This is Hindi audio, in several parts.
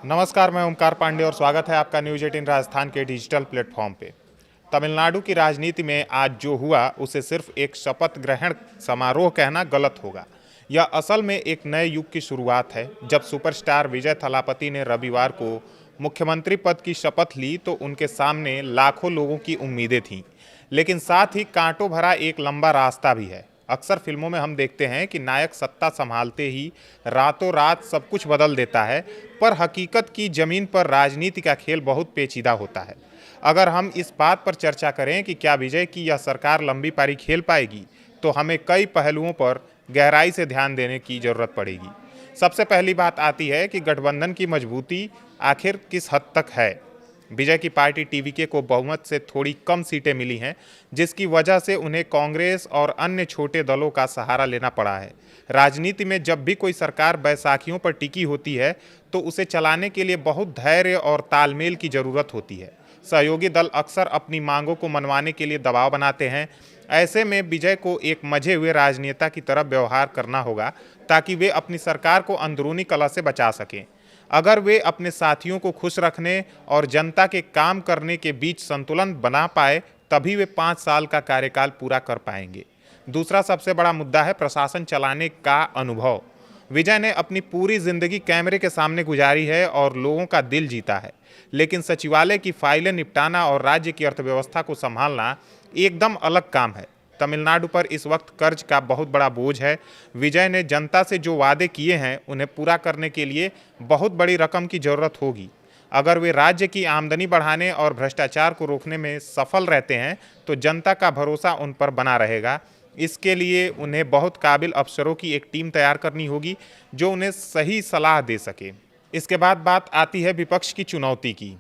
नमस्कार, मैं ओमकार पांडे और स्वागत है आपका न्यूज 18 राजस्थान के डिजिटल प्लेटफॉर्म पे। तमिलनाडु की राजनीति में आज जो हुआ उसे सिर्फ एक शपथ ग्रहण समारोह कहना गलत होगा। यह असल में एक नए युग की शुरुआत है। जब सुपरस्टार विजय थलापति ने रविवार को मुख्यमंत्री पद की शपथ ली तो उनके सामने लाखों लोगों की उम्मीदें थीं, लेकिन साथ ही कांटों भरा एक लंबा रास्ता भी है। अक्सर फिल्मों में हम देखते हैं कि नायक सत्ता संभालते ही रातों रात सब कुछ बदल देता है, पर हकीकत की जमीन पर राजनीति का खेल बहुत पेचीदा होता है। अगर हम इस बात पर चर्चा करें कि क्या विजय की यह सरकार लंबी पारी खेल पाएगी, तो हमें कई पहलुओं पर गहराई से ध्यान देने की जरूरत पड़ेगी। सबसे पहली बात आती है कि गठबंधन की मजबूती आखिर किस हद तक है। विजय की पार्टी टीवीके को बहुमत से थोड़ी कम सीटें मिली हैं, जिसकी वजह से उन्हें कांग्रेस और अन्य छोटे दलों का सहारा लेना पड़ा है। राजनीति में जब भी कोई सरकार बैसाखियों पर टिकी होती है तो उसे चलाने के लिए बहुत धैर्य और तालमेल की जरूरत होती है। सहयोगी दल अक्सर अपनी मांगों को मनवाने के लिए दबाव बनाते हैं। ऐसे में विजय को एक मजे हुए राजनेता की तरह व्यवहार करना होगा ताकि वे अपनी सरकार को अंदरूनी कलह से बचा सकें। अगर वे अपने साथियों को खुश रखने और जनता के काम करने के बीच संतुलन बना पाए, तभी वे 5 साल का कार्यकाल पूरा कर पाएंगे। दूसरा सबसे बड़ा मुद्दा है प्रशासन चलाने का अनुभव। विजय ने अपनी पूरी जिंदगी कैमरे के सामने गुजारी है और लोगों का दिल जीता है, लेकिन सचिवालय की फाइलें निपटाना और राज्य की अर्थव्यवस्था को संभालना एकदम अलग काम है। तमिलनाडु पर इस वक्त कर्ज का बहुत बड़ा बोझ है। विजय ने जनता से जो वादे किए हैं उन्हें पूरा करने के लिए बहुत बड़ी रकम की जरूरत होगी। अगर वे राज्य की आमदनी बढ़ाने और भ्रष्टाचार को रोकने में सफल रहते हैं तो जनता का भरोसा उन पर बना रहेगा। इसके लिए उन्हें बहुत काबिल अफसरों की एक टीम तैयार करनी होगी जो उन्हें सही सलाह दे सके। इसके बाद बात आती है विपक्ष की चुनौती की।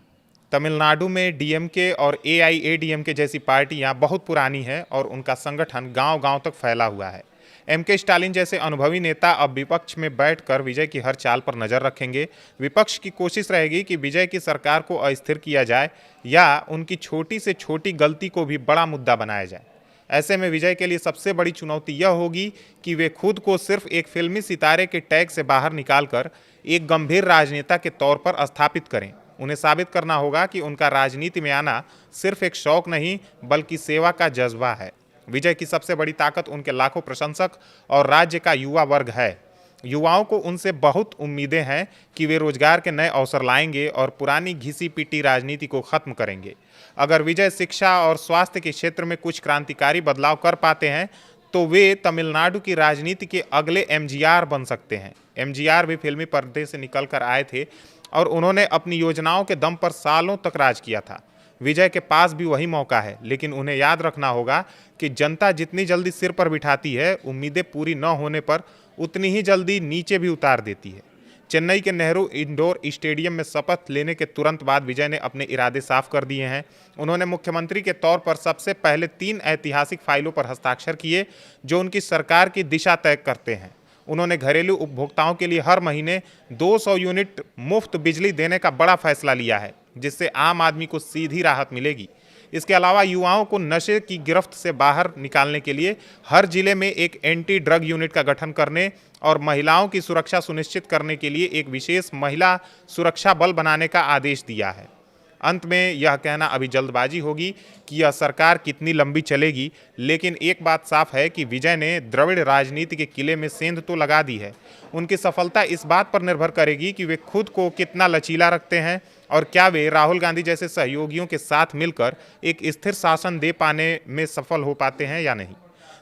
तमिलनाडु में डीएमके और एआईएडीएमके जैसी पार्टियां बहुत पुरानी हैं और उनका संगठन गांव-गांव तक फैला हुआ है। एमके स्टालिन जैसे अनुभवी नेता अब विपक्ष में बैठकर विजय की हर चाल पर नजर रखेंगे। विपक्ष की कोशिश रहेगी कि विजय की सरकार को अस्थिर किया जाए या उनकी छोटी से छोटी गलती को भी बड़ा मुद्दा बनाया जाए। ऐसे में विजय के लिए सबसे बड़ी चुनौती यह होगी कि वे खुद को सिर्फ एक फिल्मी सितारे के टैग से बाहर निकालकर एक गंभीर राजनेता के तौर पर स्थापित करें। उन्हें साबित करना होगा कि उनका राजनीति में आना सिर्फ एक शौक नहीं बल्कि सेवा का जज्बा है। विजय की सबसे बड़ी ताकत उनके लाखों प्रशंसक और राज्य का युवा वर्ग है। युवाओं को उनसे बहुत उम्मीदें हैं कि वे रोजगार के नए अवसर लाएंगे और पुरानी घिसी पिटी राजनीति को खत्म करेंगे। अगर विजय शिक्षा और स्वास्थ्य के क्षेत्र में कुछ क्रांतिकारी बदलाव कर पाते हैं तो वे तमिलनाडु की राजनीति के अगले एमजीआर बन सकते हैं। एमजीआर भी फिल्मी पर्दे से निकल कर आए थे और उन्होंने अपनी योजनाओं के दम पर सालों तक राज किया था। विजय के पास भी वही मौका है, लेकिन उन्हें याद रखना होगा कि जनता जितनी जल्दी सिर पर बिठाती है, उम्मीदें पूरी न होने पर उतनी ही जल्दी नीचे भी उतार देती है। चेन्नई के नेहरू इंडोर स्टेडियम में शपथ लेने के तुरंत बाद विजय ने अपने इरादे साफ कर दिए हैं। उन्होंने मुख्यमंत्री के तौर पर सबसे पहले 3 ऐतिहासिक फाइलों पर हस्ताक्षर किए जो उनकी सरकार की दिशा तय करते हैं। उन्होंने घरेलू उपभोक्ताओं के लिए हर महीने 200 यूनिट मुफ्त बिजली देने का बड़ा फैसला लिया है, जिससे आम आदमी को सीधी राहत मिलेगी। इसके अलावा युवाओं को नशे की गिरफ्त से बाहर निकालने के लिए हर जिले में एक एंटी ड्रग यूनिट का गठन करने और महिलाओं की सुरक्षा सुनिश्चित करने के लिए एक विशेष महिला सुरक्षा बल बनाने का आदेश दिया है। अंत में यह कहना अभी जल्दबाजी होगी कि यह सरकार कितनी लंबी चलेगी, लेकिन एक बात साफ है कि विजय ने द्रविड़ राजनीति के किले में सेंध तो लगा दी है। उनकी सफलता इस बात पर निर्भर करेगी कि वे खुद को कितना लचीला रखते हैं और क्या वे राहुल गांधी जैसे सहयोगियों के साथ मिलकर एक स्थिर शासन दे पाने में सफल हो पाते हैं या नहीं।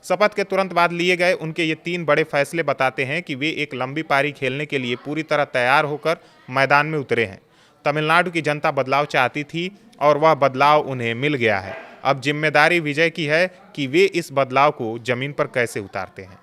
शपथ के तुरंत बाद लिए गए उनके ये 3 बड़े फैसले बताते हैं कि वे एक लंबी पारी खेलने के लिए पूरी तरह तैयार होकर मैदान में उतरे हैं। तमिलनाडु की जनता बदलाव चाहती थी और वह बदलाव उन्हें मिल गया है। अब जिम्मेदारी विजय की है कि वे इस बदलाव को जमीन पर कैसे उतारते हैं।